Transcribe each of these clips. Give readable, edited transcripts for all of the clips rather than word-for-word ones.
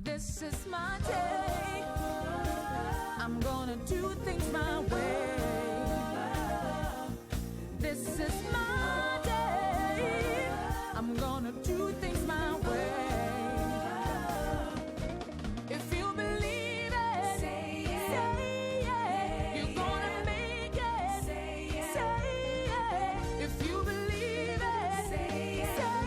This is my day. I'm gonna do things my way. This is my day. I'm gonna do things my way. If you believe it, say yeah. You're gonna make it. Say yeah. If you believe it, say yeah.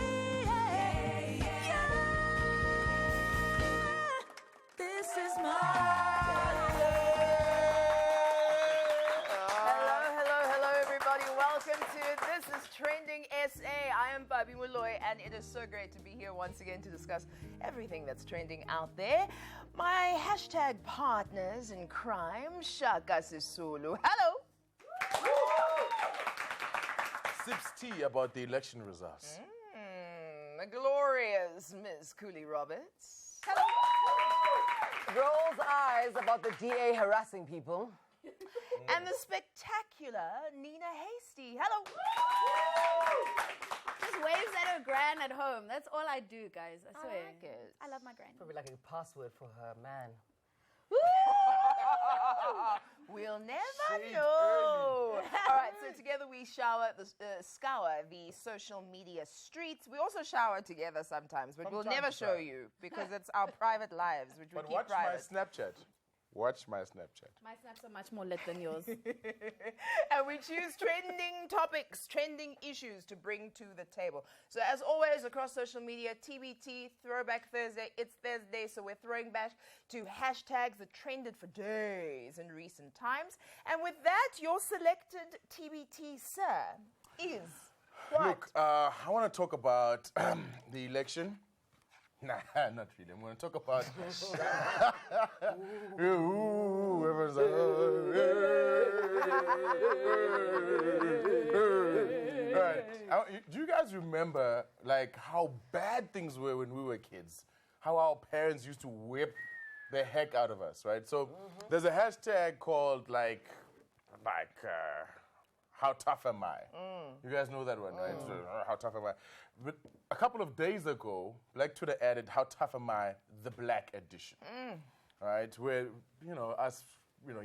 This is my Hello, everybody. Welcome to This is Trending SA. I am Babi Molloy, and it is so great to be here once again to discuss everything that's trending out there. My hashtag partners in crime, Shaka Sisulu. Hello. Sips tea about the election results. The glorious Miss Cooley Roberts. Rolls eyes about the DA harassing people. And the spectacular Nina Hasty. Hello. Just waves at her gran at home. That's all I do, guys. I swear. like it. I love my granny. Probably like a password for her man. We'll never Shade know. All right, so together we scour the social media streets. We also shower together sometimes, but we'll time never to show time. you because it's our private lives, which we But keep watch private. my Snapchat. Watch my Snapchat. My snaps are much more lit than yours. And we choose trending topics, trending issues to bring to the table. So as always, across social media, TBT, Throwback Thursday, it's Thursday, so we're throwing back to hashtags that trended for days in recent times. And with that, your selected TBT, sir, is what? Look, I want to talk about the election. Nah, not really. I'm going to talk about. Ooh, everyone's like, Right. Do you guys remember like how bad things were when we were kids? How our parents used to whip the heck out of us, right? So there's a hashtag called how tough am I? You guys know that one, right? So, how tough am I? But a couple of days ago, Black Twitter added how tough am I, the Black edition. Right? Where, us,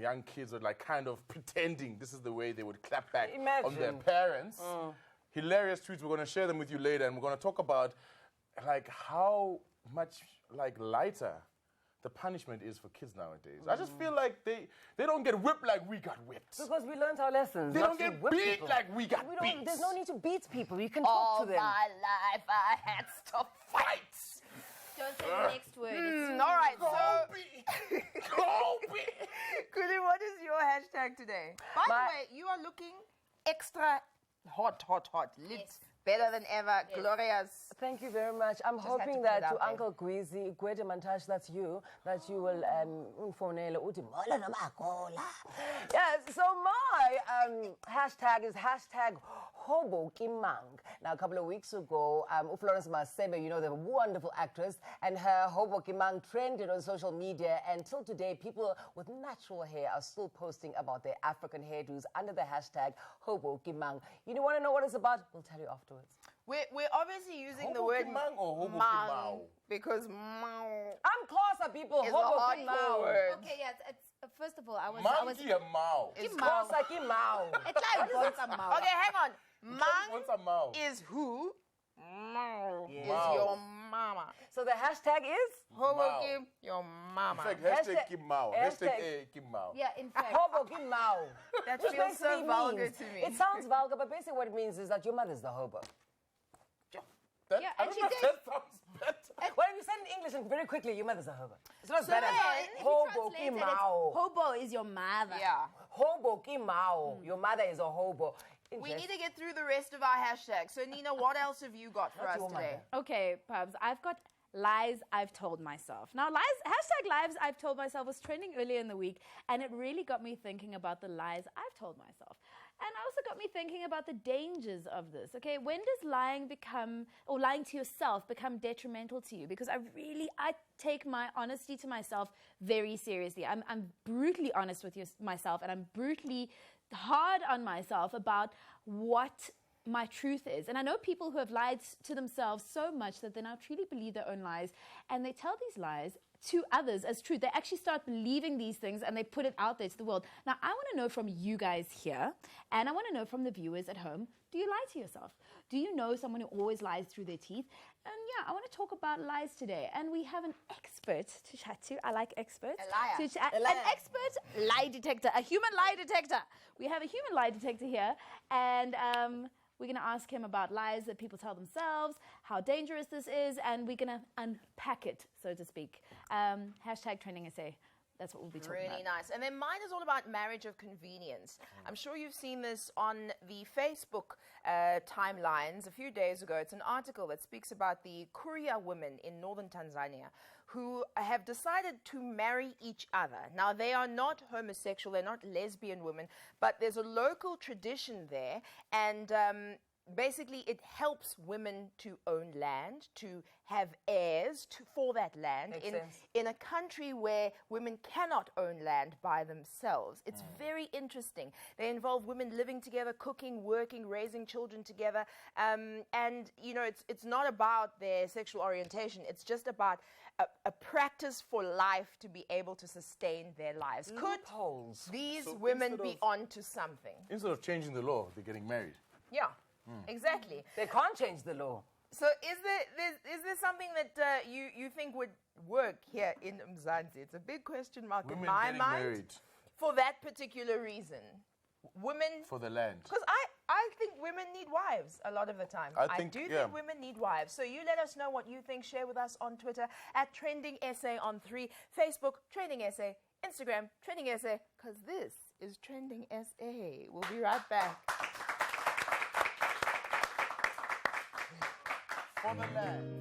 young kids are like kind of pretending this is the way they would clap back on their parents. Hilarious tweets. We're going to share them with you later, and we're going to talk about like how much like lighter the punishment is for kids nowadays. I just feel like they don't get whipped like we got whipped. Because we learned our lessons. They not don't to get whip beat people. like we got We beat. don't, there's no need to beat people. You can talk All to them. my life I had to fight. Don't say the next word. It's All right, so Kobe! Kuli, what is your hashtag today? By the way, you are looking extra hot, lit. Yes. Better than ever, glorious. Thank you very much. I'm had to hoping put that it out to there. Uncle Gweezy, Gwede Mantash, that's you, that you will phonele uthi mola noma akola. Yes, so my hashtag is hashtag Hobo Kimang. Now, a couple of weeks ago, Florence Masebe, the wonderful actress, and her Hobo Kimang trended on social media, and till today, people with natural hair are still posting about their African hairdos under the hashtag Hobo Kimang. You want to know what it's about? We'll tell you afterwards. We're obviously using the Hobo word kimang or hobo mang kimao? because mang I'm closer, people. is a Hobo hardcore Kimang. word. Okay, yeah. It's first of all, I was. Monkey and Mao. It's Closer Kimao. It's like once a mouth. Okay, hang on. Mang What's a Mao? is who? Mang is Mao. your mama. So the hashtag is Hobo Mao. Kim, your mama. In fact, hashtag Hashtag- Kim Mao. hashtag- Kim Mao. Yeah, in fact. Hobo Kimao. That Which feels so basically vulgar means- to me. It sounds vulgar, but basically what it means is that your mother's the hobo. That, Yeah, I and don't she know if did- that sounds better. Well, if you said it in English and very quickly, your mother's a hobo. It's not as So bad then, as if you Hobo translate it, it's Kimao. hobo is your mother. Yeah. Hobo Kimao. Your mother is a hobo. We need to get through the rest of our hashtags. So, Nina, what else have you got for What's us your today? mother? Okay, Pubs, I've got lies I've told myself. Now, hashtag lies I've told myself was trending earlier in the week, and it really got me thinking about the lies I've told myself. And also got me thinking about the dangers of this. Okay, when does lying to yourself become detrimental to you? Because I take my honesty to myself very seriously. I'm brutally honest with myself, and I'm brutally hard on myself about what my truth is. And I know people who have lied to themselves so much that they now truly believe their own lies, and they tell these lies to others as truth. They actually start believing these things and they put it out there to the world. Now, I want to know from you guys here, and I want to know from the viewers at home, do you lie to yourself? Do you know someone who always lies through their teeth? And yeah, I want to talk about lies today. And we have an expert to chat to. I like experts. A liar. An expert lie detector, a human lie detector. We have a human lie detector here. And we're going to ask him about lies that people tell themselves, how dangerous this is, and we're going to unpack it, so to speak. Hashtag trending essay. That's what we'll be talking about. Really nice. And then mine is all about marriage of convenience. I'm sure you've seen this on the Facebook timelines a few days ago. It's an article that speaks about the Kuria women in northern Tanzania who have decided to marry each other. Now, they are not homosexual, they're not lesbian women, but there's a local tradition there, and basically it helps women to own land, to have heirs for that land Makes sense. in a country where women cannot own land by themselves. It's very interesting. They involve women living together, cooking, working, raising children together, and you know, it's not about their sexual orientation. It's just about a practice for life to be able to sustain their lives. Could Loopholes. these So women instead be of- onto something? Instead of changing the law, they're getting married. Yeah, exactly. They can't change the law. So is there something that you think would work here in Mzansi? It's a big question mark Women in my getting mind. married For that particular reason. Women, for the land. because I think women need wives a lot of the time. I think, do yeah. think women need wives. So you let us know what you think. Share with us on Twitter at Trending Essay on 3, Facebook Trending Essay, Instagram Trending Essay, because this is Trending SA. We'll be right back. For the land.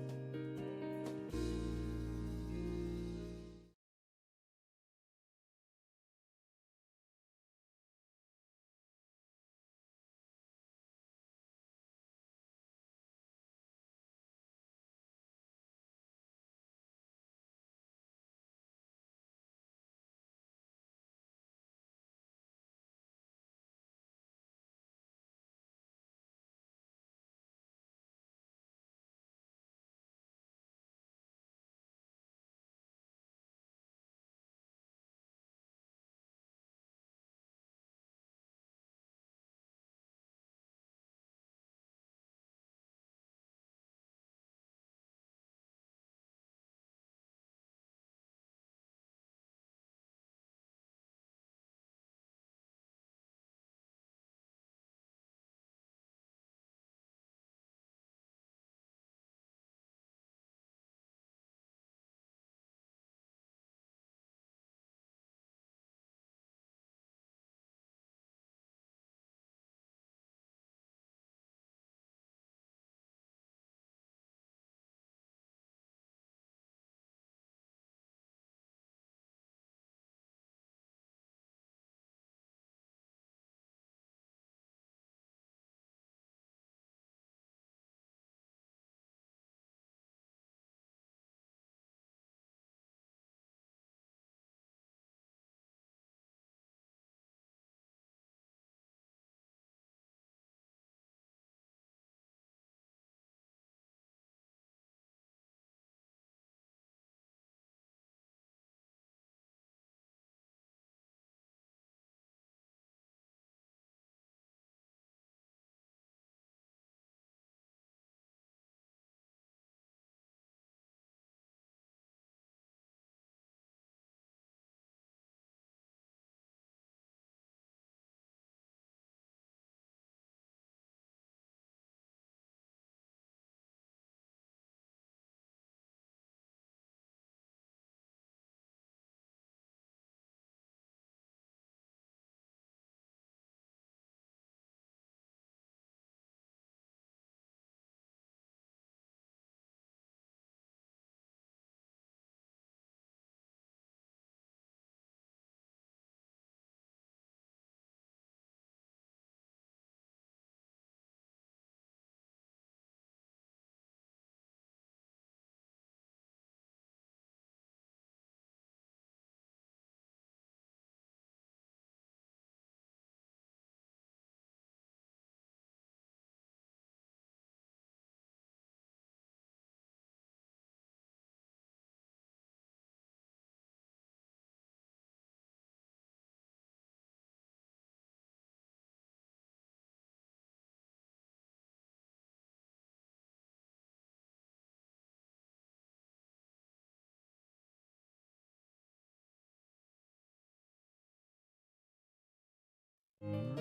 And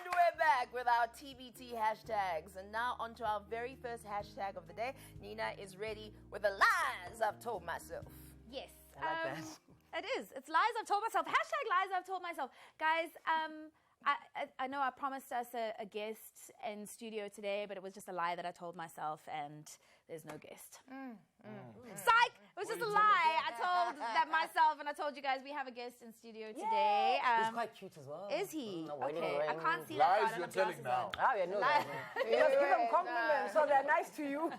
we're back with our TBT hashtags. And now on to our very first hashtag of the day. Nina is ready with the lies I've told myself. Yes. I like that. It is. It's lies I've told myself. Hashtag lies I've told myself. Guys, I know I promised us a guest in studio today, but it was just a lie that I told myself, and there's no guest. Psych! It was just a lie. I told that myself, and I told you guys we have a guest in studio today. He's quite cute as well. Is he? Wedding Okay, I ring. can't see that Lies part. I you're have telling glasses now. on. Oh, yeah, no. Lie. You must give them compliments so they're nice to you.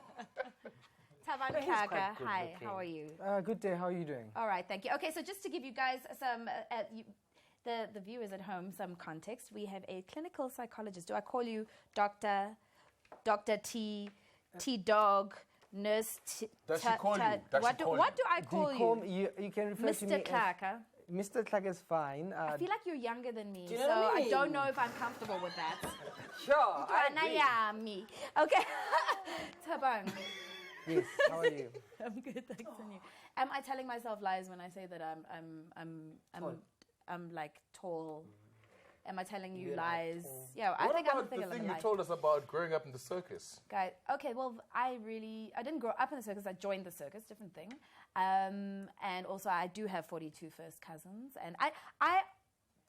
Taban He's quite Kaka, good hi, looking. how are you? Good day. How are you doing? All right, thank you. Okay, so just to give you guys some, the viewers at home, some context, we have a clinical psychologist. Do I call you Dr. T Dog, Nurse T? Does she call you? Does What she do call what you? do I call you? You can refer to me Mr. Clark. Huh? as Mr. Clark is fine. I feel like you're younger than me, you know so what I I don't mean? know if I'm comfortable with that. Sure, I agree. Anayami. Okay. Tabang. Yes. How are you? I'm good, thanks. And you? Am I telling myself lies when I say that I'm like tall? Am I telling you You're like lies? tall. Yeah, I What think I'm about the thinking thing of you a lie. told us about growing up in the circus? Guys, okay, well, I didn't grow up in the circus. I joined the circus, different thing. And also, I do have 42 first cousins. And I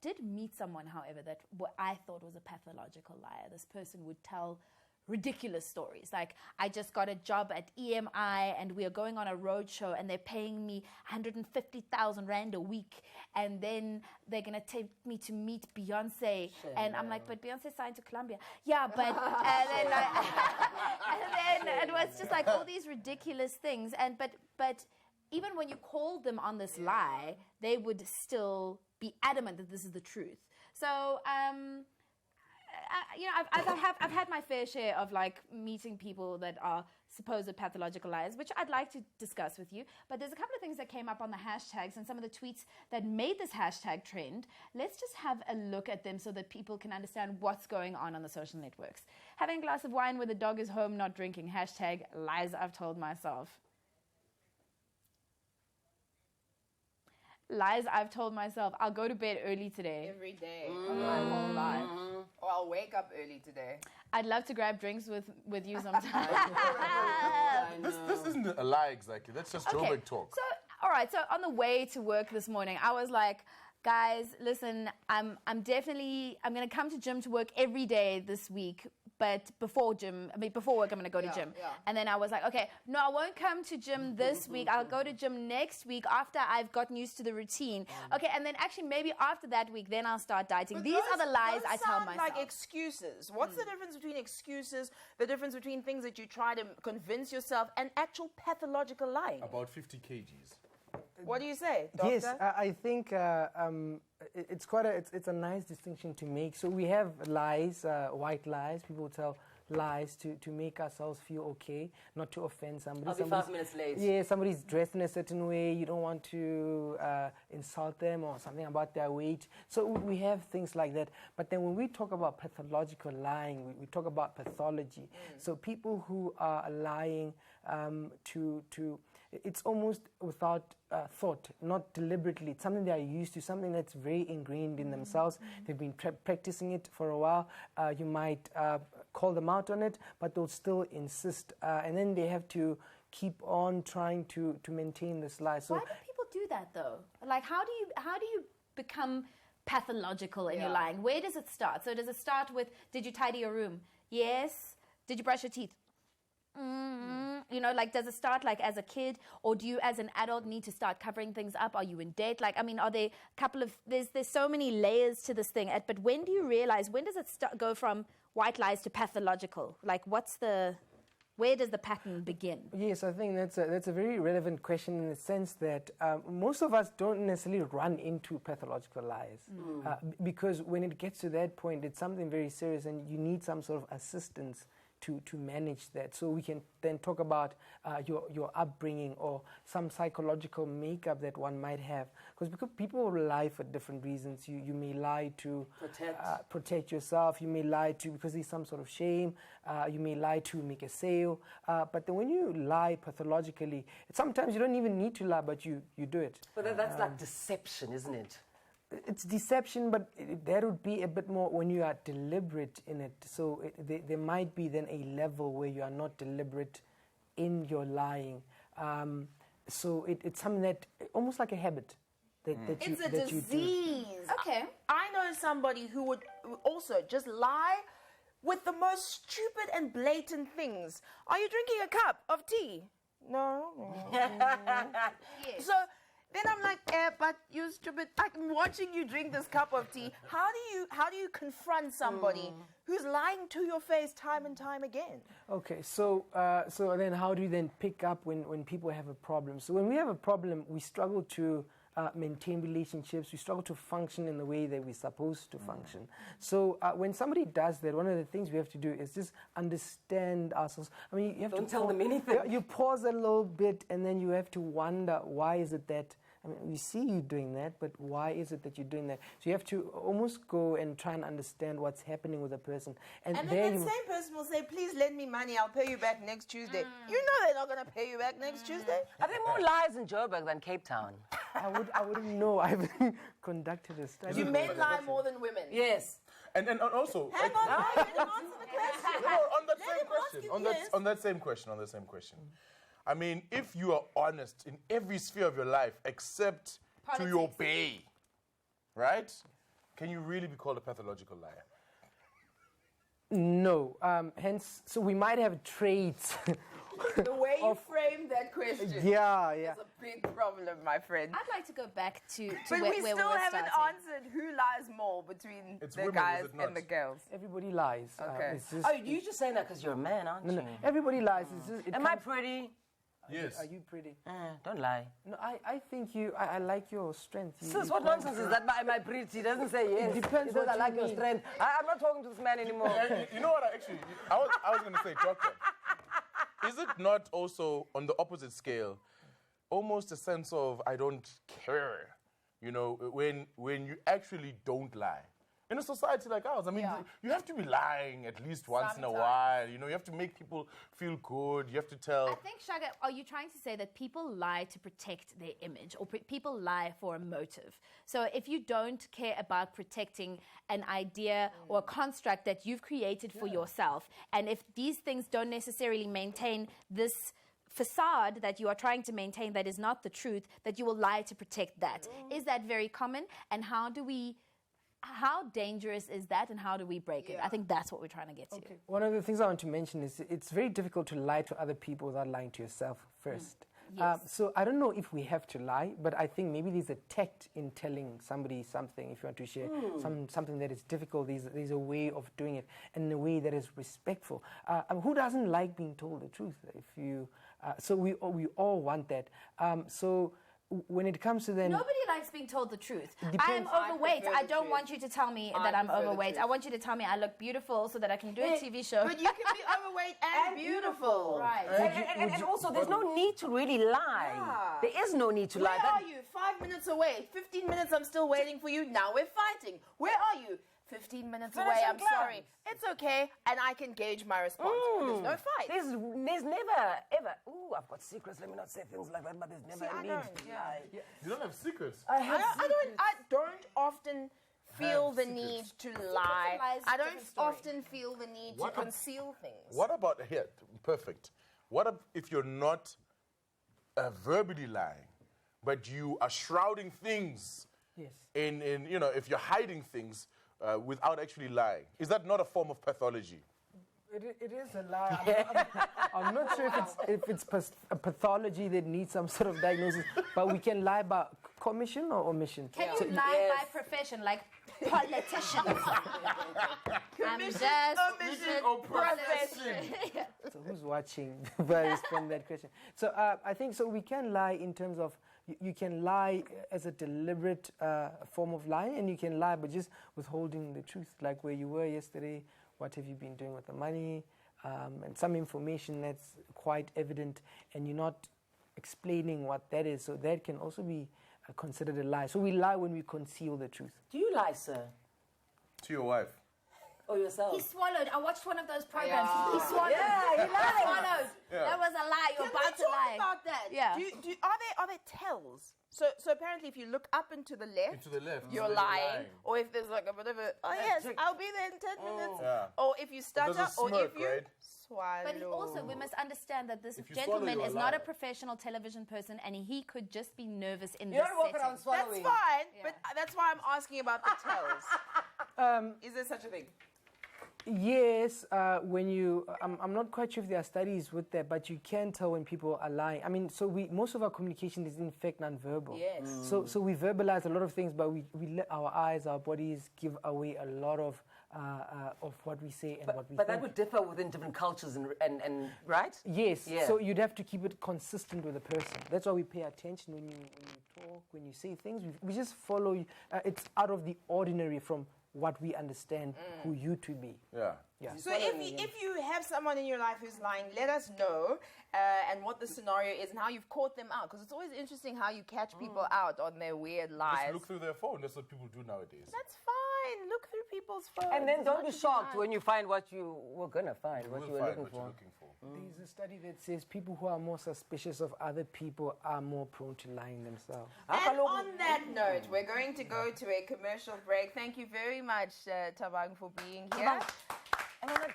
did meet someone, however, that what I thought was a pathological liar. This person would tell ridiculous stories. Like, I just got a job at EMI and we are going on a road show and they're paying me 150,000 Rand a week. And then they're going to take me to meet Beyonce. And I'm like, but Beyonce signed to Columbia. Yeah, but, and then, like, and then it was just like all these ridiculous things. And, but even when you called them on this lie, they would still be adamant that this is the truth. So, you know, I've had my fair share of like meeting people that are supposed pathological liars, which I'd like to discuss with you. But there's a couple of things that came up on the hashtags and some of the tweets that made this hashtag trend. Let's just have a look at them so that people can understand what's going on the social networks. Having a glass of wine when the dog is home, not drinking. Hashtag lies I've told myself. Lies I've told myself. I'll go to bed early today. Every day of my whole life. Or I'll wake up early today. I'd love to grab drinks with you sometime. This isn't a lie exactly. That's just Joburg talk. So, all right. So on the way to work this morning, I was like, guys, listen, I'm gonna come to gym to work every day this week. But before work, I'm going to go to gym. Yeah. And then I was like, okay, no, I won't come to gym this week. I'll go to gym next week after I've gotten used to the routine. Okay, and then actually maybe after that week, then I'll start dieting. But These are the lies those I tell sound myself. like excuses. What's the difference between excuses, the difference between things that you try to convince yourself, and actual pathological lying? About 50 kgs. What do you say, doctor? Yes, I think it's a nice distinction to make. So we have lies, white lies. People tell lies to make ourselves feel okay, not to offend somebody. I'll be 5 minutes late. Yeah, somebody's dressed in a certain way. You don't want to insult them or something about their weight. So we have things like that. But then when we talk about pathological lying, we talk about pathology. So people who are lying it's almost without thought, not deliberately. It's something they are used to, something that's very ingrained in themselves. They've been practicing it for a while. You might call them out on it, but they'll still insist. And then they have to keep on trying to maintain this lie. So Why do people do that though? Like, how do you become pathological in your lying? Where does it start? So does it start with, did you tidy your room? Yes. Did you brush your teeth? You know, like, does it start like as a kid, or do you as an adult need to start covering things up? Are you in debt? Like, I mean, are there a couple of, there's so many layers to this thing, but when do you realize, when does it go from white lies to pathological? Like, where does the pattern begin? yes, I think that's a very relevant question in the sense that most of us don't necessarily run into pathological lies because when it gets to that point, it's something very serious and you need some sort of assistance to manage that. So we can then talk about your upbringing or some psychological makeup that one might have. Because people lie for different reasons. You may lie to protect yourself. You may lie to because there's some sort of shame. You may lie to make a sale. But then when you lie pathologically, sometimes you don't even need to lie, but you do it. But that's like deception, isn't it? It's deception, but that would be a bit more when you are deliberate in it. So there might be then a level where you are not deliberate in your lying. So it's something that, almost like a habit. It's a disease. Okay. I know somebody who would also just lie with the most stupid and blatant things. Are you drinking a cup of tea? No. Yes. So then I'm like, but you stupid. I'm watching you drink this cup of tea. How do you confront somebody who's lying to your face time and time again? Okay, so then how do you then pick up when people have a problem? So when we have a problem, we struggle to maintain relationships. We struggle to function in the way that we're supposed to function. So when somebody does that, one of the things we have to do is just understand ourselves. I mean, you have Don't to tell them anything. You pause a little bit, and then you have to wonder, why is it that? I mean, we see you doing that, but why is it that you're doing that? So you have to almost go and try and understand what's happening with a person. And then that same person will say, please lend me money, I'll pay you back next Tuesday. You know they're not going to pay you back next Tuesday. Are there more lies in Joburg than Cape Town? I wouldn't know. I haven't conducted a study. Do men lie more than women? Yes. And also, Hang on, let him answer the question. No, on that Let same him ask question. you, On yes. that same question. I mean, if you are honest in every sphere of your life except to your bay, right? Can you really be called a pathological liar? No. Hence, so we might have traits. The way you frame that question yeah. is a big problem, my friend. I'd like to go back to But where we we still were haven't starting. answered who lies more between It's the women, guys is it not? and the girls. Everybody lies. Okay. It's just, Oh, you just saying that because you're a man, aren't you? everybody lies. It's just, it Am I comes- pretty? Yes. Are you pretty? Don't lie. No, I think I like your strength. Sis, what nonsense is that? Am I pretty? He doesn't say yes. It depends He says, what I you like your mean. strength. I'm not talking to this man anymore. You know what? I was going to say, doctor. Is it not also on the opposite scale, almost a sense of I don't care? You know, when you actually don't lie. In a society like ours, I mean, you have to be lying at least once in a while. You know, you have to make people feel good. You have to tell. I think, Shaga, are you trying to say that people lie to protect their image or people lie for a motive? So if you don't care about protecting an idea or a construct that you've created for yourself, and if these things don't necessarily maintain this facade that you are trying to maintain that is not the truth, that you will lie to protect that. Is that very common? And how dangerous is that, and how do we break it? I think that's what we're trying to get to. Okay. One of the things I want to mention is it's very difficult to lie to other people without lying to yourself first. Yes. So I don't know if we have to lie, but I think maybe there's a tact in telling somebody something. If you want to share something that is difficult, there's a way of doing it in a way that is respectful. Who doesn't like being told the truth? So we all want that. So when it comes to then... Nobody likes being told the truth. I'm Depends. overweight. prefer I the don't truth. want you to tell me I that I'm prefer the overweight. truth. I want you to tell me I look beautiful so that I can do a TV show. But you can be overweight and beautiful. Right. And also, there's no need to really lie. Yeah. There is no need to lie. Where are you? 5 minutes away. 15 minutes, I'm still waiting for you. Now we're fighting. Where are you? 15 minutes Finish away, your I'm sorry. It's okay, and I can gauge my response. There's no fight. There's never, ever. Ooh, I've got secrets. Let me not say things like that, but there's never a need. You don't have secrets. I don't often feel the need to lie. lies, I don't different story. often feel the need to conceal things. What about here? Perfect. What if you're not verbally lying, but you are shrouding things? Yes. In if you're hiding things without actually lying, is that not a form of pathology? It is a lie. I'm not sure if it's a pathology that needs some sort of diagnosis, but we can lie by commission or omission. Can So you lie by profession, like politicians? I'm just omission, or profession. So who's watching? But I respond that question. So I think so. We can lie in terms of you can lie as a deliberate form of lying, and you can lie but just withholding the truth, like where you were yesterday. What have you been doing with the money? and some information that's quite evident, and you're not explaining what that is. So that can also be considered a lie. So we lie when we conceal the truth. Do you lie, sir? To your wife. Or yourself? He swallowed. I watched one of those programs. Yeah. He swallowed. Yeah, he lied. He swallowed. Yeah. That was a lie. You're Can we about to talk lie. about that? Yeah. Are there tells? So apparently, if you look up and to the left, To the left. you're lying. Or if there's like a bit of a, oh yes, trick. I'll be there in 10 minutes. Yeah. Or if you stutter, there's a or smirk, if you right? swallow. But also, we must understand that this If you swallow, gentleman you're a is not a liar. professional television person, and he could just be nervous in You this don't walk setting. around That's swallowing. fine, but that's why I'm asking about the tells. Is there such a thing? Yes, when you, I'm not quite sure if there are studies with that, but you can tell when people are lying. I mean, so most of our communication is in fact non-verbal. Yes. So we verbalize a lot of things, but we let our eyes, our bodies give away a lot of what we say and what we But think. that would differ within different cultures and right? Yes, Yeah. so you'd have to keep it consistent with the person. That's why we pay attention when you talk, when you say things. We just follow you. It's out of the ordinary from what we understand who you to be. Yeah. Yeah. So if you have someone in your life who's lying, let us know and what the scenario is and how you've caught them out. Because it's always interesting how you catch people out on their weird lies. Just look through their phone. That's what people do nowadays. That's fine. Look through people's phones. And then as don't much be as you shocked like. when you find what you were gonna find, what You'll you were find looking what you're for. looking for. There's a study that says people who are more suspicious of other people are more prone to lying themselves. And on that note, we're going to go to a commercial break. Thank you very much, Tabang, for being here.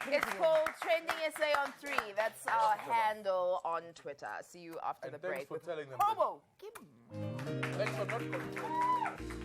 It's called Trending Essay on 3. That's our handle on Twitter. See you after And the thanks break. for with telling them that- Hobo, give Thanks for not controlling.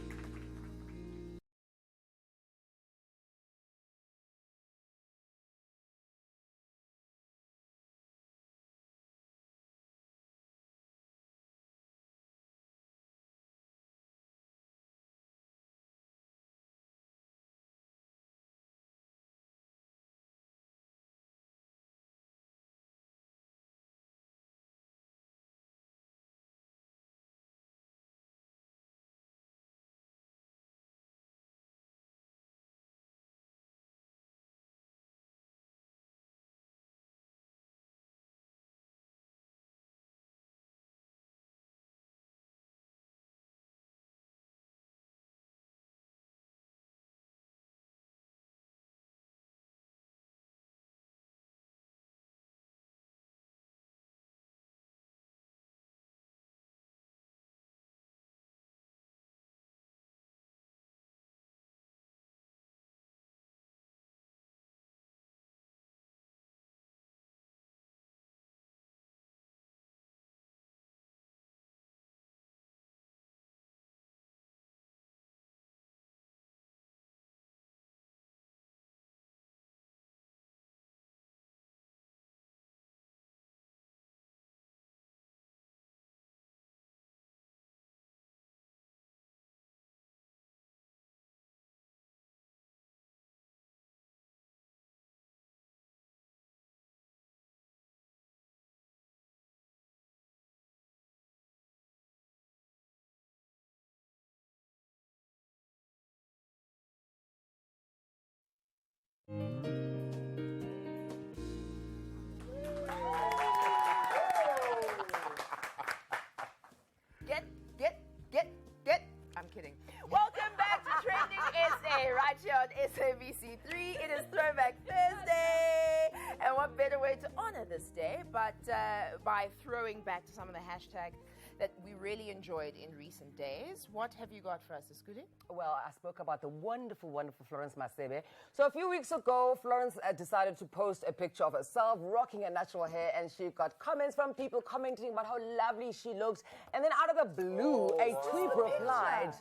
Get. I'm kidding. Welcome back to Trending SA right here on SABC3. It is Throwback Thursday. And what better way to honor this day but by throwing back to some of the hashtags that we really enjoyed in recent days. What have you got for us, Escudi? Well, I spoke about the wonderful, wonderful Florence Masebe. So a few weeks ago, Florence decided to post a picture of herself rocking her natural hair, and she got comments from people commenting about how lovely she looks. And then out of the blue, a tweet replied.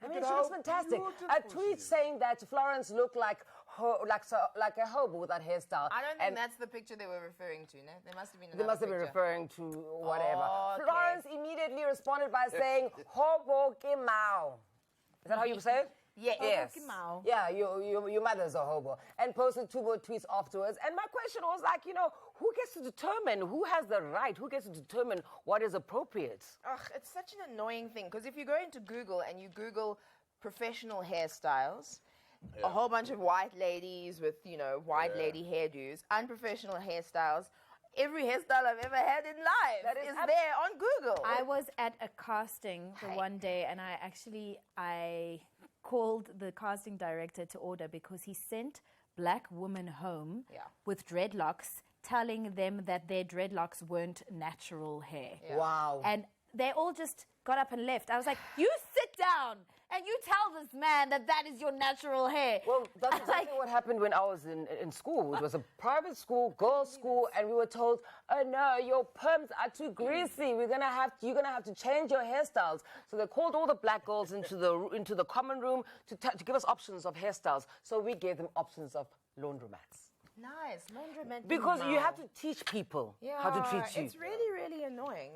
I mean, she looks fantastic. A tweet saying that Florence looked like a hobo with that hairstyle. I don't think that's the picture they were referring to, no? There must have been another They must have been picture. referring to whatever. Oh, okay. Florence immediately responded by saying, hobo kimau. Is that how you say it? Yes. Yes. Kimau. Yeah, your mother's a hobo. And posted 2 more tweets afterwards. And my question was like, who gets to determine, who has the right, who gets to determine what is appropriate? Ugh, it's such an annoying thing because if you go into Google and you Google professional hairstyles, a whole bunch of white ladies with, white lady hairdos, unprofessional hairstyles. Every hairstyle I've ever had in life is there on Google. I was at a casting the one day, and I called the casting director to order because he sent black women home with dreadlocks, telling them that their dreadlocks weren't natural hair. Yeah. Wow. And they all just got up and left. I was like, you sit down and you tell this man that is your natural hair. Well, that's exactly what happened when I was in school. It was a private school, girls' school, and we were told, "Oh no, your perms are too greasy. You're gonna have to change your hairstyles." So they called all the black girls into the common room to give us options of hairstyles. So we gave them options of laundromats. Nice, laundromat. Because you have to teach people how to treat you. It's really, really annoying.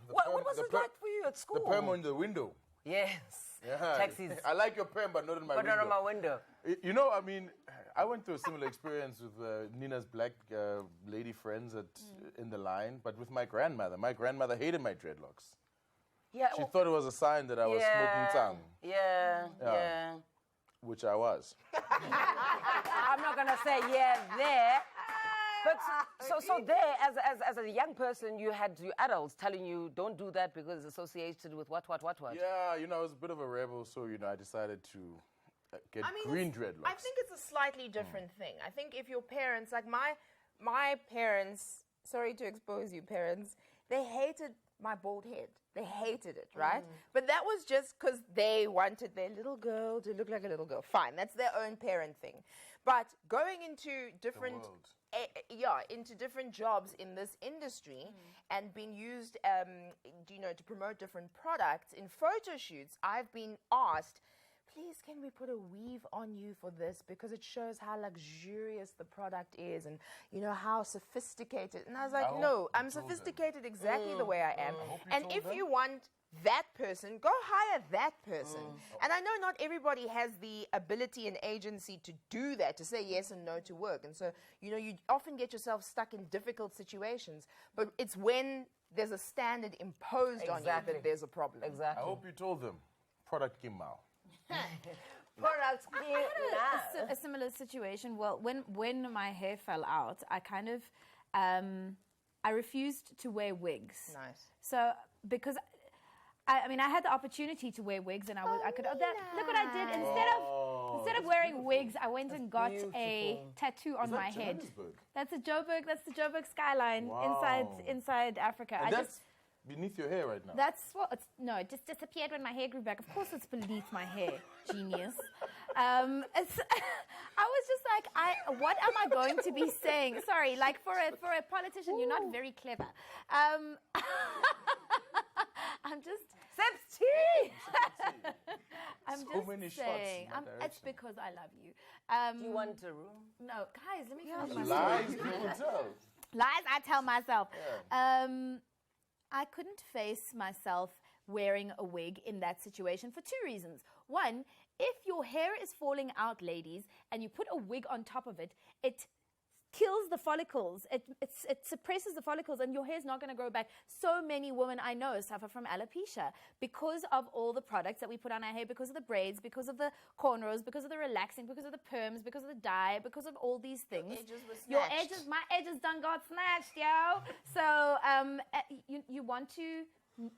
What was it like for you at school? The perm on the window. Yes. Yeah. Taxis. I like your perm, but not in my But window. not on my window. I went through a similar experience with Nina's black lady friends in the line, but with my grandmother. My grandmother hated my dreadlocks. Yeah. She thought it was a sign that I was smoking tongue, Yeah. which I was. I'm not gonna say there. But so there, as a young person, you had your adults telling you don't do that because it's associated with what. Yeah, I was a bit of a rebel, so I decided to get green dreadlocks. I think it's a slightly different thing. I think if your parents, like my parents, sorry to expose you parents, they hated my bald head. They hated it, right? But that was just because they wanted their little girl to look like a little girl. Fine, that's their own parent thing. But going into different into different jobs in this industry and being used to promote different products in photo shoots, I've been asked, please can we put a weave on you for this because it shows how luxurious the product is and how sophisticated. And I was like, no, I'm sophisticated exactly the way I am. And if you want that person, go hire that person. And I know not everybody has the ability and agency to do that, to say yes and no to work. And so, you often get yourself stuck in difficult situations. But it's when there's a standard imposed on you that there's a problem. Exactly. I hope you told them. Product came out. Products I had a similar situation. Well, when my hair fell out, I kind of I refused to wear wigs. Nice. So because I had the opportunity to wear wigs, and I could. Look what I did instead of wearing wigs, I went and got a tattoo on my head. Johannesburg? That's the Joburg skyline Wow. inside Africa. And that's beneath your hair right now. It just disappeared when my hair grew back. Of course, it's beneath my hair, genius. I was just like, what am I going to be saying? Sorry, like for a politician, you're not very clever. I'm just. I'm So just many shots in saying. that It's direction. because I love you. Do you want a room? No, guys, let me finish my Lies, story. people tell. Lies I tell myself. I couldn't face myself wearing a wig in that situation for two reasons. One, if your hair is falling out, ladies, and you put a wig on top of it, it kills the follicles. It suppresses the follicles, and your hair's not going to grow back. So many women I know suffer from alopecia because of all the products that we put on our hair, because of the braids, because of the cornrows, because of the relaxing, because of the perms, because of the dye, because of all these things. Your edges were snatched. My edges done got snatched, yo. So you want to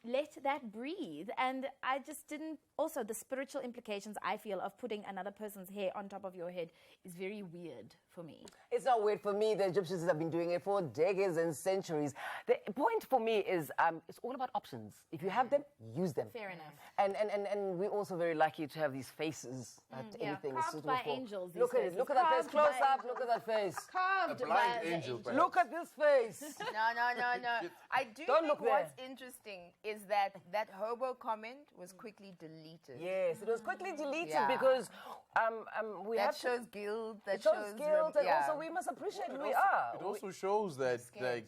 let that breathe. And I just didn't. Also, the spiritual implications I feel of putting another person's hair on top of your head is very weird for me. It's not weird for me. The Egyptians have been doing it for decades and centuries. The point for me is it's all about options. If you have them, use them. Fair enough. And we're also very lucky to have these faces that anything is Carved suitable by for. angels, these Look at faces. it. Look at that face. Carved Close by up. Look at that face. Carved A blind by angel, perhaps. Look at this face. No. I do Don't think look what's interesting is that hobo comment was quickly deleted. Yes, it was quickly deleted Yeah. because we That have shows guilt. That it shows guilt, and yeah. also we must appreciate who we It are. also shows that, they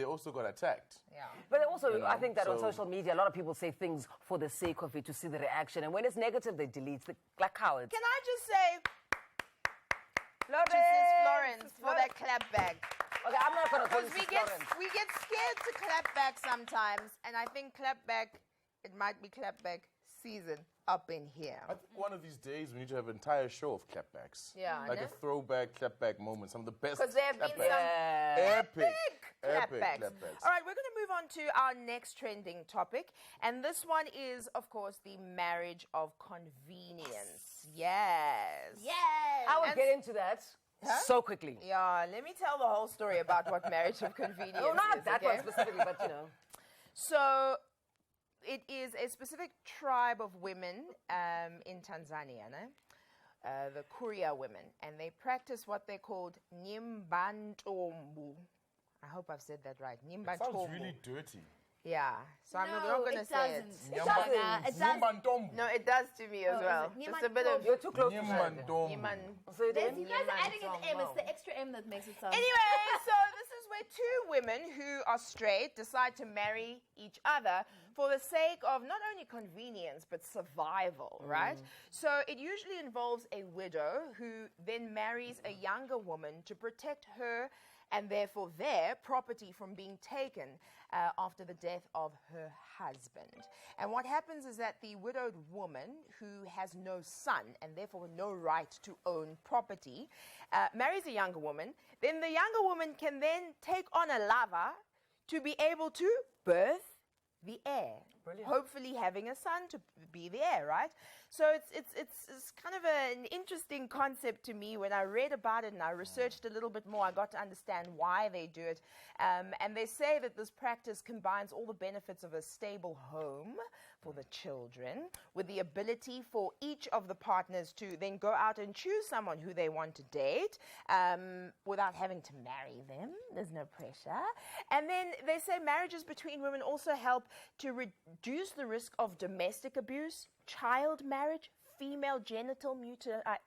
also got attacked. Yeah. But also, I think that on so- social media, a lot of people say things for the sake of it, to see the reaction. And when it's negative, they delete, like cowards. Can I just say, Florence, for that clap back? Okay, I'm not going to call Because you we get Florence. scared to clap back sometimes, and I think clap back it might be clapback season up in here. I think one of these days we need to have an entire show of clapbacks. Yeah, Like ne? a throwback clapback moment. Some of the best. Because there have been clapbacks. some Epic clapbacks. clapbacks. All right, we're going to move on to our next trending topic. And this one is, of course, the marriage of convenience. Yes. I will get into that so quickly. Yeah, let me tell the whole story about what marriage of convenience Oh, not is. that okay? one specifically, but you know. So it is a specific tribe of women in Tanzania, ne? The Kuria women, and they practice what they called Nyimbantombu. I hope I've said that right. Sounds Nyimbantombu. really dirty. Yeah, so I'm not No, going to it say it. doesn't. It doesn't. It doesn't. Nyimbantombu. No, it does to me as is well. it? Just a bit of You're too close to that. Nyimbantombu. Nyiman. Say it There's, again. you guys are adding an M. It's the extra M that makes it sound. Anyway, so this is where two women who are straight decide to marry each other for the sake of not only convenience but survival, right? So it usually involves a widow who then marries a younger woman to protect her and therefore their property from being taken after the death of her husband. And what happens is that the widowed woman, who has no son and therefore no right to own property, marries a younger woman. Then the younger woman can then take on a lover to be able to birth the heir. Brilliant. Hopefully having a son to be the heir, right? So it's kind of an interesting concept to me. When I read about it and I researched a little bit more, I got to understand why they do it. And they say that this practice combines all the benefits of a stable home for the children with the ability for each of the partners to then go out and choose someone who they want to date without having to marry them. There's no pressure. And then they say marriages between women also help to reduce the risk of domestic abuse, child marriage, female genital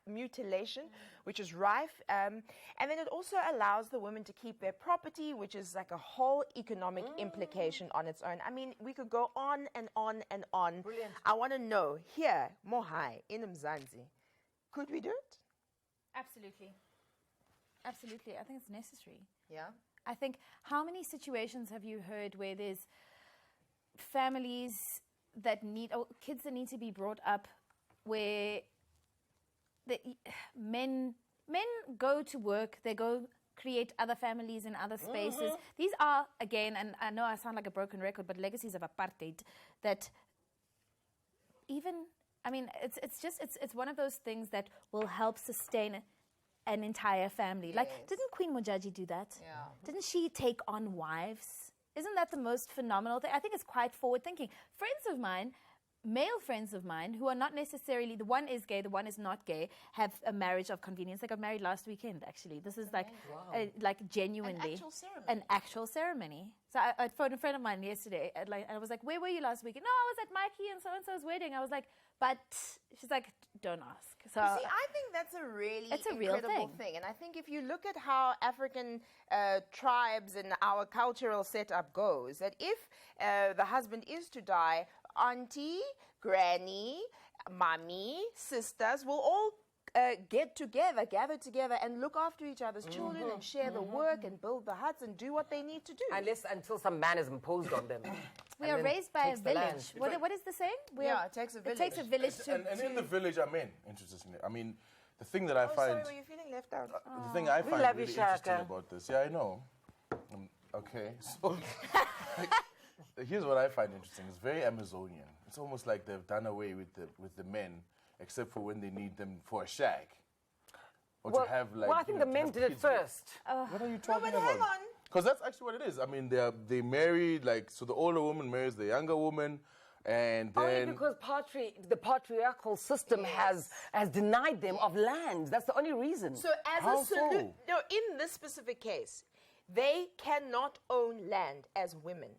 mutilation, which is rife. And then it also allows the women to keep their property, which is like a whole economic implication on its own. I mean, we could go on and on and on. Brilliant. I want to know, here, Mohai, in Mzansi, could we do it? Absolutely. Absolutely. I think it's necessary. Yeah. I think, how many situations have you heard where there's families that need, or kids that need to be brought up where the men go to work, they go create other families in other spaces. These are, again, and I know I sound like a broken record, but legacies of apartheid that even, I mean, it's one of those things that will help sustain an entire family. Like, didn't Queen Mojaji do that? Yeah. Didn't she take on wives? Isn't that the most phenomenal thing? I think it's quite forward thinking. Friends of mine, male friends of mine, who are not necessarily, the one is gay, the one is not gay, have a marriage of convenience. They got married last weekend, actually. This is like genuinely. An actual ceremony. So I phoned a friend of mine yesterday, and I was like, where were you last weekend? No, I was at Mikey and so-and-so's wedding. I was like, but she's like, don't ask. So See, I think that's a really It's a real incredible thing. thing. And I think if you look at how African tribes and our cultural setup goes, that if the husband is to die, auntie, granny, mommy, sisters will all gather together and look after each other's children and share the work and build the huts and do what they need to do. Until some man is imposed on them. we and are then raised by a takes the land. village. What is the saying? It takes a village. It takes a village to... And in the village I'm in, interestingly, I mean, the thing that I Oh, find... sorry, were you feeling left out? The thing I find love you, really interesting Shaka. about this, yeah, I know. Okay, so here's what I find interesting. It's very Amazonian. It's almost like they've done away with the men, except for when they need them for a shag, or to have like. Well, I think the to men have did it kids with. first. What are you talking but about? hang on. Because that's actually what it is. I mean, they marry like, so the older woman marries the younger woman, and Only then because the patriarchal system has denied them of land. That's the only reason. So as How a solution, so? no, in this specific case, they cannot own land as women.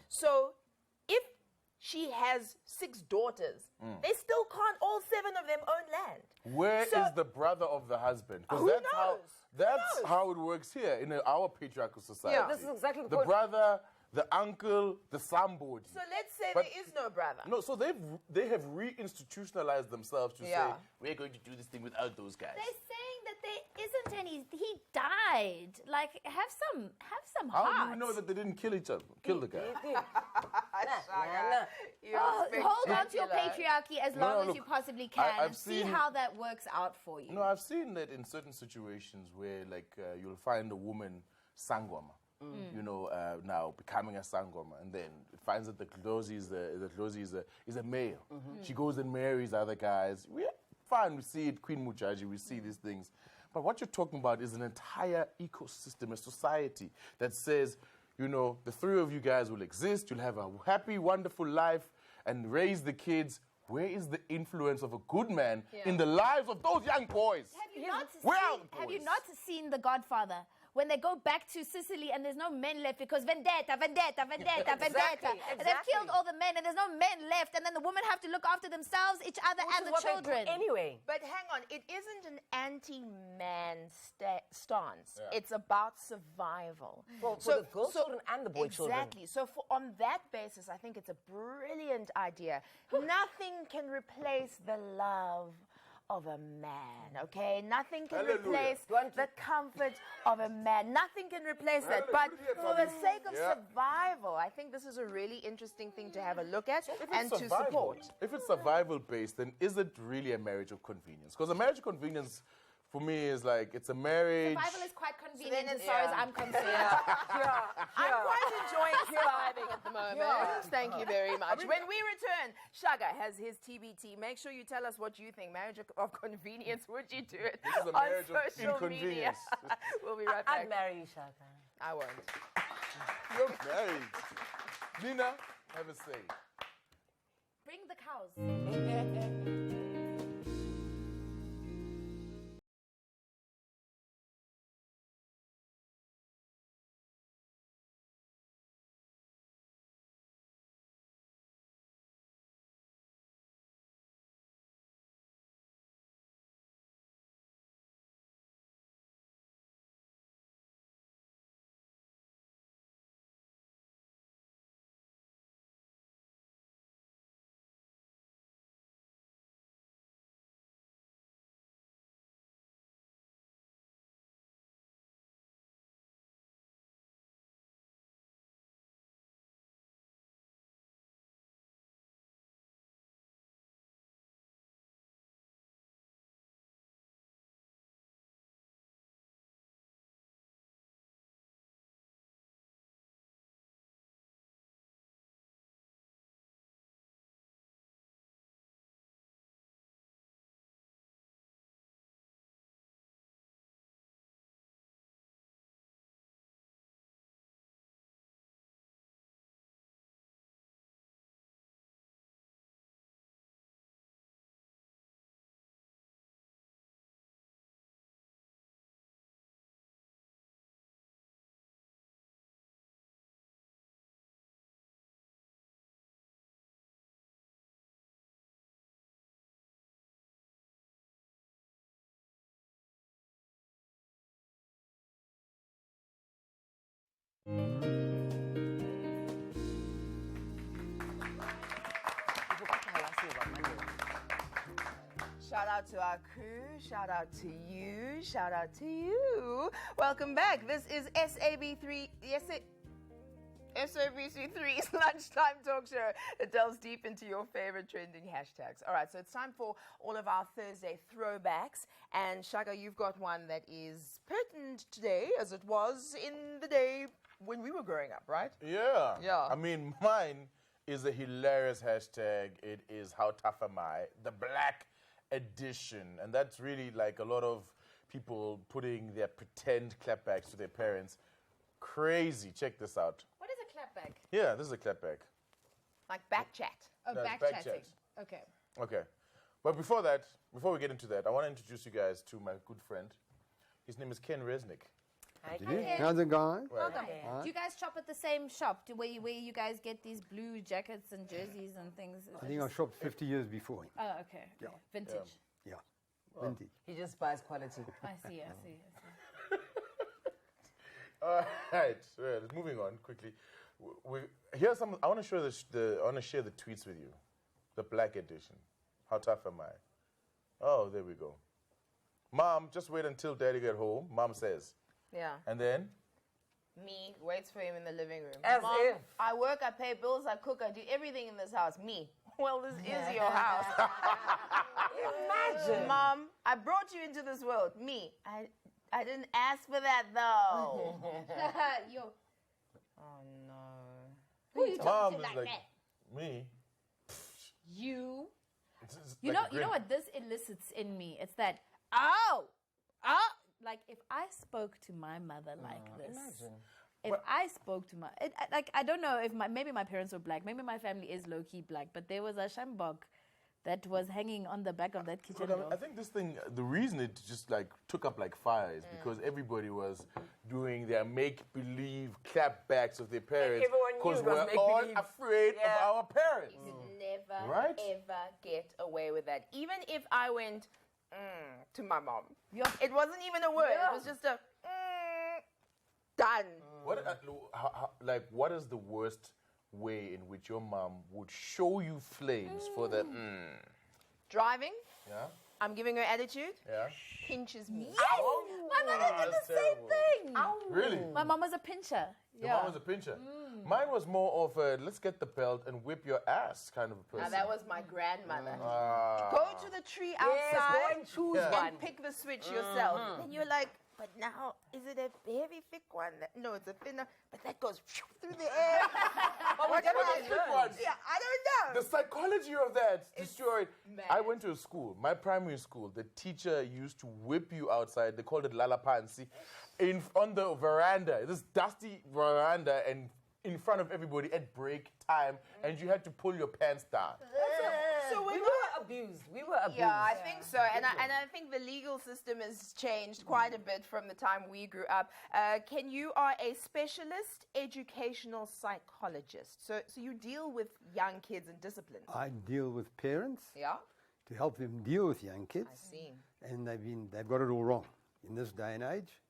So if she has 6 daughters, they still can't all 7 of them own land. where is So- the brother of the husband? 'Cause Who that's knows? That's how it works here in our patriarchal society. Yeah. This is exactly the what- brother the uncle, the somebody. So let's say But- there is no brother. No, so they have reinstitutionalized themselves to Yeah. say we're going to do this thing without those guys. They're saying that there isn't any. He died. Like, have some How heart. do you know that they didn't kill each other? Kill the guy. Shaka, you're Hold on to your spectacular. patriarchy as long as look, you possibly can, I've and see seen- how that works out for you. No, I've seen that in certain situations where, like, you'll find a woman sangoma, now becoming a sangoma, and then it finds that the Dlozi is a male. She goes and marries other guys. Fine, we see it, Queen Mujaji, we see these things. But what you're talking about is an entire ecosystem, a society that says, the three of you guys will exist, you'll have a happy, wonderful life, and raise the kids. Where is the influence of a good man in the lives of those young boys? Where are the Have you boys? not seen The Godfather? When they go back to Sicily and there's no men left because vendetta. And they've killed all the men and there's no men left, and then the women have to look after themselves, each other, and the children. Anyway. But hang on, it isn't an anti-man stance. It's about survival. For the girl children and the boy children. Exactly. So on that basis, I think it's a brilliant idea. Nothing can replace the love of a man, okay? Nothing can Hallelujah. replace the comfort of a man. Nothing can replace that. But for the sake of survival, I think this is a really interesting thing to have a look at and to support. If it's survival based, then is it really a marriage of convenience? Because a marriage of convenience, for me, is like it's a marriage. Survival is quite convenient then as it's- far as yeah. I'm concerned. I'm quite enjoying surviving at the moment. Thank you very much. When we return, Shaga has his TBT. Make sure you tell us what you think. Marriage of convenience, would you do it This is a on marriage of social media? inconvenience. We'll be right back. I'd marry you, Shaka. I won't. You're married. Nina, have a say. Bring the cows. Shout out to our crew. Shout out to you. Shout out to you. Welcome back. This is SAB3. SABC3's lunchtime talk show that delves deep into your favorite trending hashtags. All right, so it's time for all of our Thursday throwbacks. And Shaga, you've got one that is pertinent today as it was in the day when we were growing up, right? Yeah. Yeah. I mean, mine is a hilarious hashtag. It is How Tough Am I? The Black Edition. And that's really like a lot of people putting their pretend clapbacks to their parents. Crazy. Check this out. What is a clapback? Yeah, this is a clapback. Like back chat. Oh, No, back back chatting. chat. Okay. Okay. But before we get into that, I want to introduce you guys to my good friend. His name is Ken Resnick. Okay. How's it going? Welcome. Do you guys shop at the same shop where you guys get these blue jackets and jerseys and things? I think I shopped 50 years before him. Oh, okay. Yeah. Vintage. Yeah. Vintage. He just buys quality. I see. All right, well, moving on quickly. Here's some. I want to show I want to share the tweets with you. The black edition. How tough am I? Oh, there we go. Mom, just wait until Daddy get home. Mom says. Yeah. And then. Me waits for him in the living room. As Mom, if. I work, I pay bills, I cook, I do everything in this house. Me. Well, this is your house. Imagine. Mom, I brought you into this world. Me. I didn't ask for that though. Yo, Oh no. who you Mom talking is to like like, that? me. You. It's You like know. a You know grin. what this elicits in me? It's that like if I spoke to my mother like this. Imagine. If I spoke to I don't know if maybe my parents were black, maybe my family is low key black, but there was a shambok that was hanging on the back of that kitchen Look, door. I think this thing, the reason it just like took up like fire is because everybody was doing their make-believe clapbacks of their parents everyone knew it was we're all make-believe. afraid Yeah. of our parents. You could never, Right? ever get away with that. Even if I went to my mom. Yeah. It wasn't even a word. Yeah. It was just a done. What is the worst way in which your mom would show you flames for that? Driving, Yeah, I'm giving her attitude, yeah. pinches me. My mother did that's the same terrible. thing. Really? My mom was a pincher. Your mom was a pincher. Mine was more of a let's get the belt and whip your ass kind of a person. Now that was my grandmother. Ah. Go to the tree Yes, go outside and choose Yeah. one. and pick the switch yourself. Then you're like, but now, is it a heavy, thick one? No, it's a thinner, but that goes through the air. What did I Thick learn? ones. Yeah, I don't know. The psychology of that destroyed. mad. I went to a school, my primary school. The teacher used to whip you outside. They called it lalapansi, on the veranda, this dusty veranda, and in front of everybody at break time, and you had to pull your pants down. So We when were abused. We were abused. Yeah, I think so, and I think the legal system has changed quite a bit from the time we grew up. Ken, you are a specialist educational psychologist, so you deal with young kids and discipline. I deal with parents Yeah, to help them deal with young kids. I see. And they've got it all wrong in this day and age.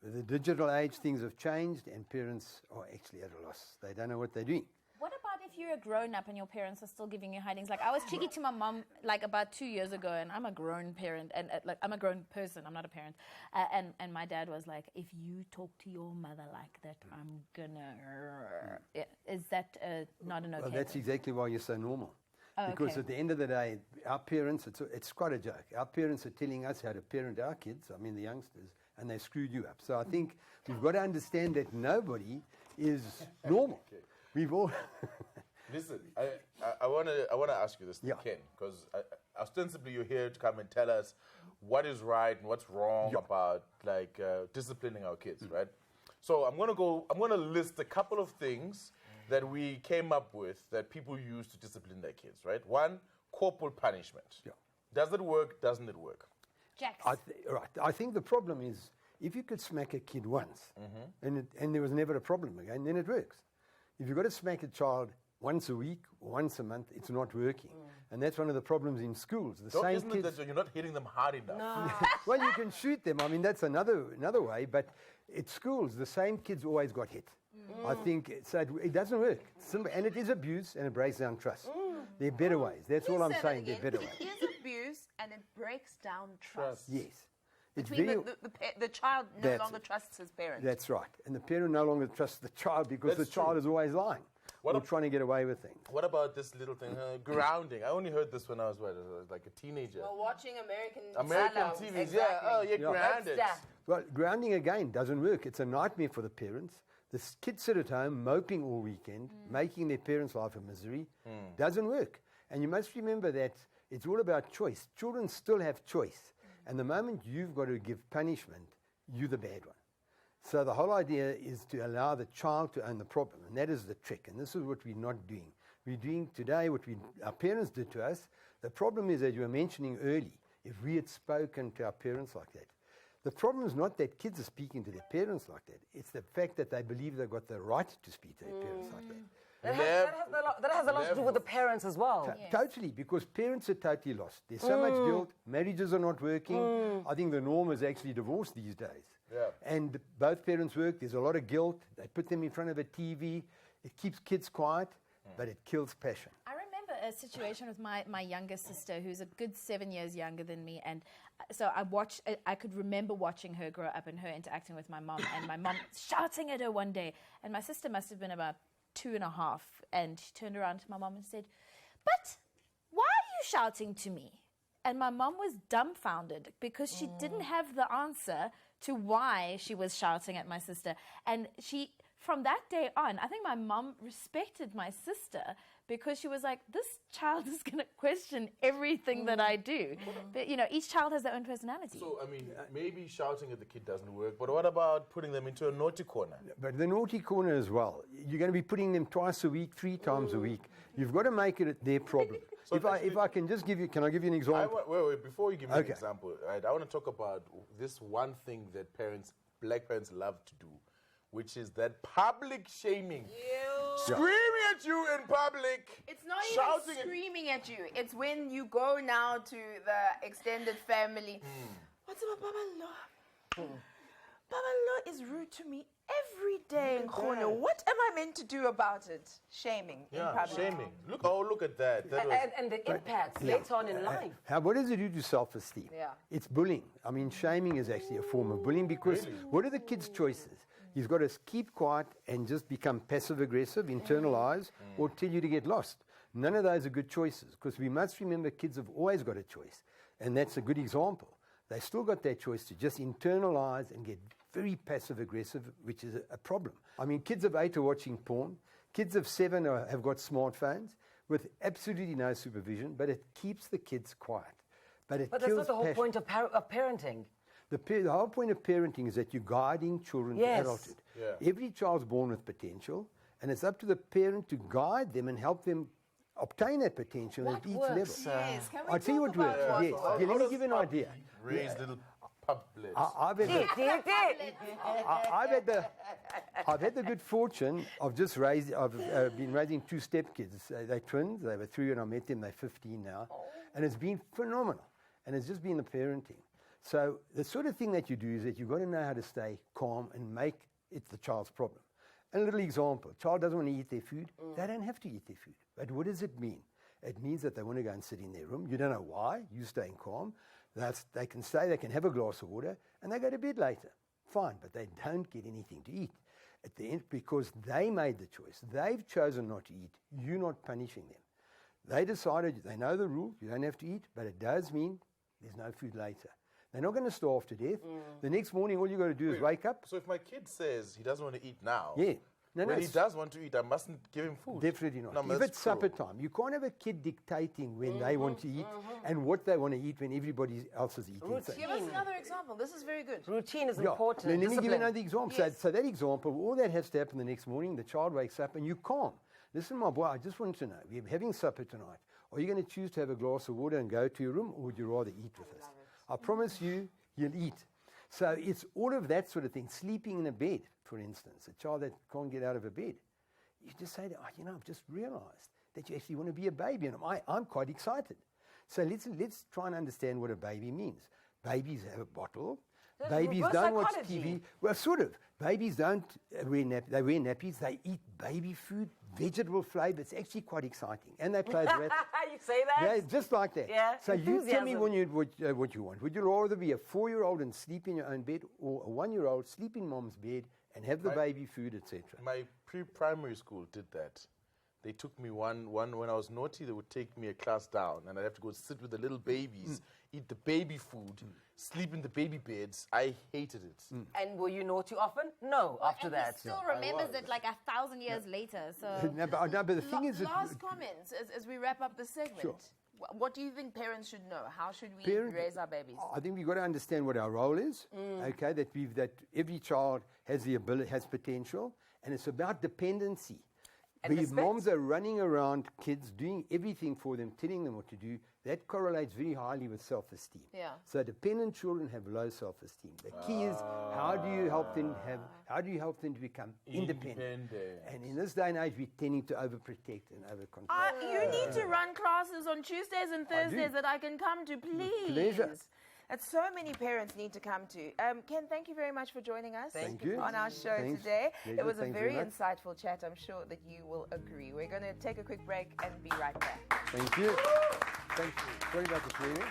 With the digital age, things have changed, and parents are actually at a loss. They don't know what they're doing. What about if you're a grown up and your parents are still giving you hidings? Like I was cheeky to my mom like about 2 years ago, and I'm a grown parent, and like I'm a grown person. I'm not a parent, and my dad was like, if you talk to your mother like that, I'm gonna. Yeah. Is that not an okay? Well, that's thing? exactly why you're so normal. Oh, Because okay. at the end of the day, our parents, it's quite a joke. Our parents are telling us how to parent our kids, I mean the youngsters, and they screwed you up. So I think we've got to understand that nobody is normal. We've all... Listen, I want to ask you this thing, Yeah. Ken, because ostensibly you're here to come and tell us what is right and what's wrong about like disciplining our kids, right? So I'm gonna list a couple of things that we came up with that people use to discipline their kids, right? One, corporal punishment. Yeah. Does it work? Doesn't it work? Jax. I think the problem is if you could smack a kid once and there was never a problem again, then it works. If you've got to smack a child once a week or once a month, it's not working. And that's one of the problems in schools. The same Isn't it kids. that you're not hitting them hard enough? Well, you can shoot them. I mean, that's another way. But at schools, the same kids always got hit. I think so. It doesn't work. It's simple, and it is abuse, and it breaks down trust. There are better ways. That's all I'm saying. There are better ways. It is abuse, and it breaks down trust. Yes. It's Between very. the child no That's longer it. trusts his parents. That's right. And the parent no longer trusts the child because That's the child true. is always lying What or ab- trying to get away with things. What about this little thing, grounding? I only heard this when I was like a teenager. Well, watching American American Salon, TVs, exactly. yeah. Oh, you're grounded. That's Well, grounding again doesn't work. It's a nightmare for the parents. The kids sit at home moping all weekend, making their parents' life a misery. Doesn't work. And you must remember that it's all about choice. Children still have choice. And the moment you've got to give punishment, you're the bad one. So the whole idea is to allow the child to own the problem. And that is the trick. And this is what we're not doing. We're doing today what our parents did to us. The problem is, as you were mentioning early, if we had spoken to our parents like that, the problem is not that kids are speaking to their parents like that. It's the fact that they believe they've got the right to speak to their parents like that. That has a lot to do with the parents as well. Totally, because parents are totally lost. There's so much guilt. Marriages are not working. I think the norm is actually divorce these days. Yeah. And both parents work. There's a lot of guilt. They put them in front of a TV. It keeps kids quiet, but it kills passion. I remember a situation with my younger sister, who's a good 7 years younger than me, and so I could remember watching her grow up and her interacting with my mom, and my mom shouting at her one day, and my sister must have been about 2.5, and she turned around to my mom and said, "But why are you shouting to me?" And my mom was dumbfounded because she didn't have the answer to why she was shouting at my sister. And from that day on, I think my mom respected my sister because she was like, this child is going to question everything that I do. But, each child has their own personality. So, I mean, maybe shouting at the kid doesn't work, but what about putting them into a naughty corner? But the naughty corner as well. You're going to be putting them twice a week, 3 times a week. You've got to make it their problem. So if I can just give you, can I give you an example? Wait, before you give me an Okay. example, right, I want to talk about this one thing that black parents love to do, which is that public shaming. Screaming at you in public. It's not shouting even screaming at you. It's when you go now to the extended family. What's about Baba Lo? Baba Lo is rude to me every day in Khono. What am I meant to do about it? Shaming in public. Shaming. Look at that. And the impacts later on in life. What does it do to self-esteem? Yeah. It's bullying. I mean, shaming is actually a form of bullying because what are the kids' choices? You've got to keep quiet and just become passive-aggressive, internalize, or tell you to get lost. None of those are good choices because we must remember kids have always got a choice. And that's a good example. They still got their choice to just internalize and get very passive-aggressive, which is a problem. I mean, kids of 8 are watching porn. Kids of 7 have got smartphones with absolutely no supervision, but it keeps the kids quiet. But But that's not the whole point of parenting. The whole point of parenting is that you're guiding children to Yes. adulthood. Yeah. Every child's born with potential, and it's up to the parent to guide them and help them obtain that potential at each level. Yes, can we I'll tell you talk what works. about Yes. what Okay, let me give you an idea. Raise little publets. I've had the good fortune of just been raising 2 stepkids. They're twins. They were 3 when I met them. They're 15 now, and it's been phenomenal. And it's just been the parenting. So the sort of thing that you do is that you've got to know how to stay calm and make it the child's problem. A little example: child doesn't want to eat their food. They don't have to eat their food. But what does it mean? It means that they want to go and sit in their room. You don't know why. You're staying calm. They can stay. They can have a glass of water, and they go to bed later. Fine, but they don't get anything to eat at the end because they made the choice. They've chosen not to eat. You're not punishing them. They decided. They know the rule. You don't have to eat, but it does mean there's no food later. They're not going to starve to death. The next morning, all you got to do is wake up. So if my kid says he doesn't want to eat now, Yeah. when he does want to eat, I mustn't give him food. Definitely not. No, If that's it's supper cruel. time, you can't have a kid dictating when they want to eat and what they want to eat when everybody else is eating. Routine. Give us another example. This is very good. Routine is Yeah. important. Let me give you Discipline. another example. Yes. So that example, all that has to happen the next morning, the child wakes up and you calm. Listen, my boy, I just want to know, we're having supper tonight. Are you going to choose to have a glass of water and go to your room, or would you rather eat with us? I promise you, you'll eat. So it's all of that sort of thing. Sleeping in a bed, for instance, a child that can't get out of a bed. You just say, I've just realized that you actually want to be a baby, and I'm quite excited. So let's try and understand what a baby means. Babies have a bottle. Babies reverse don't watch psychology. TV. Well, sort of. Babies don't wear they wear nappies. They eat baby food, vegetable flavour. It's actually quite exciting. And they play the You say that? Yeah, just like that. Yeah, So you tell me enthusiasm. what you want. Would you rather be a 4-year-old and sleep in your own bed, or a 1-year-old sleep in mom's bed and have the baby food, etc.? My pre-primary school did that. They took me one when I was naughty, they would take me a class down and I'd have to go sit with the little babies, eat the baby food, sleep in the baby beds. I hated it. And were you naughty often? No, after And that. he still remembers it like 1,000 years later. So No, but the thing is, Last comments as we wrap up the segment. Sure. What do you think parents should know? How should we Parent- raise our babies? I think we've got to understand what our role is. Okay, that every child has the ability, has potential, and it's about dependency. And These respect. moms are running around kids, doing everything for them, telling them what to do. That correlates very highly with self-esteem. Yeah. So dependent children have low self-esteem. The key is how do you help them to become independent? And in this day and age, we're tending to overprotect and overcontrol. You need to run classes on Tuesdays and Thursdays that I can come to, please. Pleasure. that so many parents need to come to. Ken, thank you very much for joining us Thank you. on our show Thanks. today. It Pleasure. was a Thanks very very much. insightful chat. I'm sure that you will agree. We're going to take a quick break and be right back. Thank you. Thank you. Sorry about the cleaning.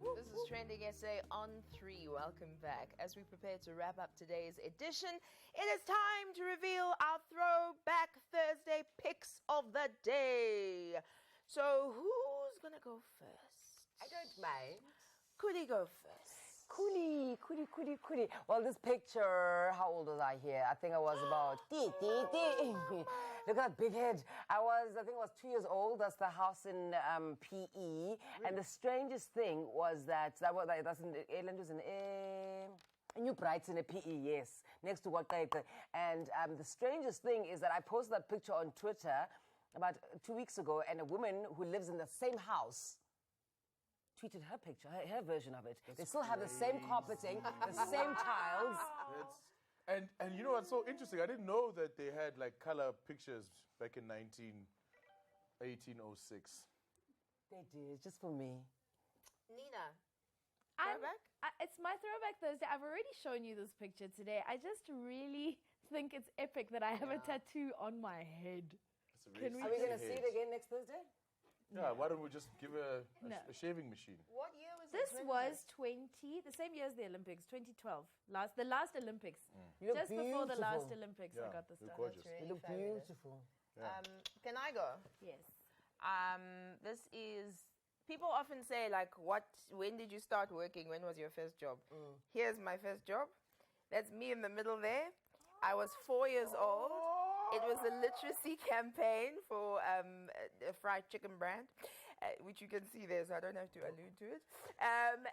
This is Trending SA on 3. Welcome back. As we prepare to wrap up today's edition, it is time to reveal our Throwback Thursday picks of the day. So, who's going to go first? I don't mind. Could he go first? Coolie. Well, this picture, how old was I here? I think I was about... Look at that big head. I think I was 2 years old. That's the house in PE. And the strangest thing was that's in Ireland, was in New Brighton, a PE, yes, next to Wakaita. And the strangest thing is that I posted that picture on Twitter about 2 weeks ago, and a woman who lives in the same house tweeted her picture, her version of it. They still have the same carpeting, the same tiles. And you know what's so interesting? I didn't know that they had like color pictures back in 1806. They did, just for me. Nina, I'm- throwback? It's my Throwback Thursday. I've already shown you this picture today. I just really think it's epic that I have a tattoo on my head. It's a really Can we Are we sexy going to see head. it again next Thursday? Yeah, why don't we just give a No. shaving machine? What year was This it? was the same year as the Olympics, 2012. The last Olympics. You look Just before the last beautiful. Olympics, Yeah, I got this you're done. gorgeous. You look beautiful. Can I go? Yes. This is... People often say, like, when did you start working? When was your first job? Here's my first job. That's me in the middle there. I was 4 years old. It was a literacy campaign for a fried chicken brand, which you can see there, so I don't have to allude to it. And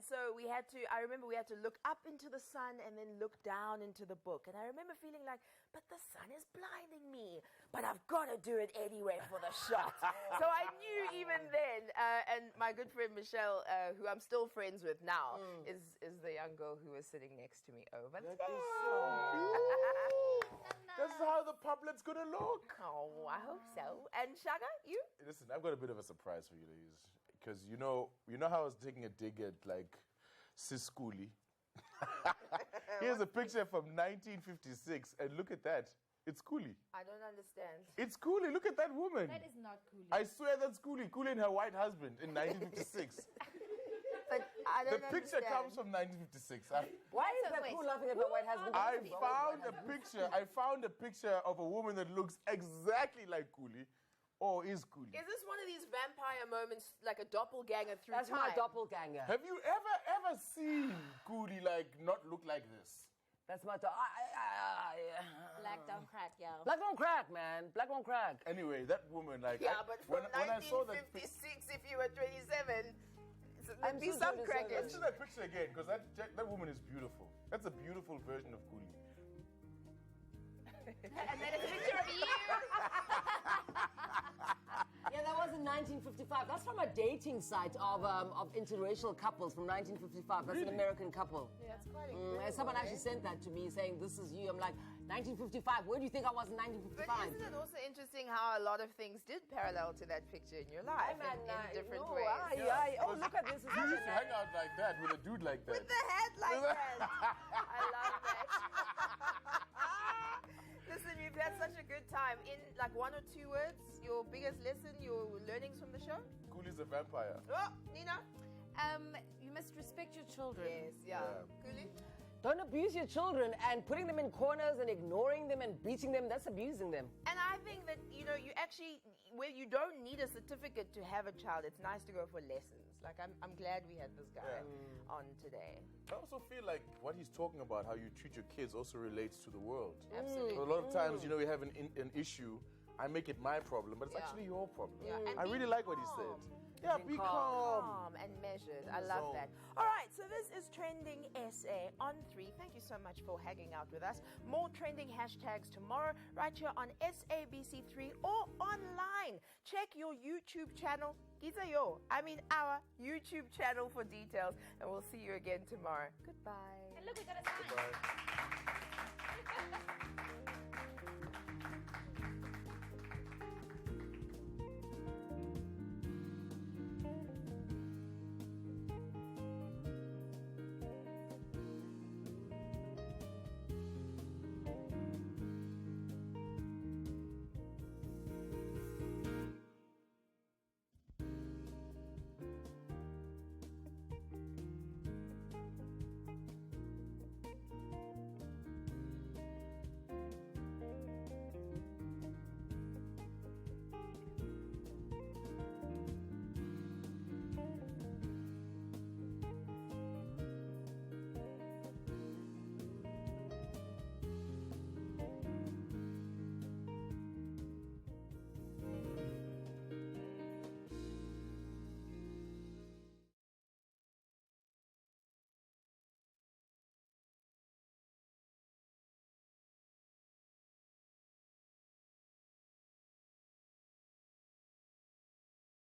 so I remember we had to look up into the sun and then look down into the book. And I remember feeling like, but the sun is blinding me, but I've got to do it anyway for the shot. So I knew even then, and my good friend Michelle, who I'm still friends with now, is the young girl who was sitting next to me over there. That's how the public's gonna look. Oh, I hope so. And Shaga, you? Listen, I've got a bit of a surprise for you ladies. Because you know how I was taking a dig at like Siskuli. Here's a picture from 1956, and look at that. It's Cooley. I don't understand. It's Cooley. Look at that woman. That is not cool. I swear that's Cooley. Cooley and her white husband in 1956. But I The don't picture understand. comes from 1956. Why is So that wait. cool laughing at my white husband? I found a picture of a woman that looks exactly like Cooley, or is Cooley. Is this one of these vampire moments, like a doppelganger through That's time? my doppelganger. Have you ever seen Cooley like not look like this? That's my Blacked don't crack, yo. Black don't crack, man. Black don't crack. Anyway, that woman, like, Yeah, but from when I saw that, 1956, if you were 27, there'd be still some 27. crackers. let's see that picture again, because that woman is beautiful. That's a beautiful version of Kuli. And then it's a picture of you. Yeah, that was in 1955. That's from a dating site of interracial couples from 1955. That's an American couple. That's quite And someone actually sent that to me saying, this is you. I'm like, 1955? Where do you think I was in But 1955? isn't it also interesting how a lot of things did parallel to that picture in your life in different ways? Oh, look at this. You used to hang out like that with a dude like that. With the head like that. I love that. Listen, we've had such a good time. In like 1 or 2 words, your biggest lesson, your learnings from the show? Kuli's a vampire. Oh, Nina? You must respect your children. Yes, yeah. Kuli? Don't abuse your children, and putting them in corners and ignoring them and beating them, that's abusing them. And I think that, you actually, where you don't need a certificate to have a child, it's nice to go for lessons. Like, I'm glad we had this guy on today. I also feel like what he's talking about, how you treat your kids, also relates to the world. Absolutely. So a lot of times, we have an issue, I make it my problem, but it's actually your problem. Yeah, and I be really like what he calm. said. Yeah, be calm. Calm and measured. I love that. All right, so this is Trending SA on 3. Thank you so much for hanging out with us. More trending hashtags tomorrow, right here on SABC3 or online. Check your YouTube channel. Our YouTube channel for details. And we'll see you again tomorrow. Goodbye. And look, we got a sign. Bye.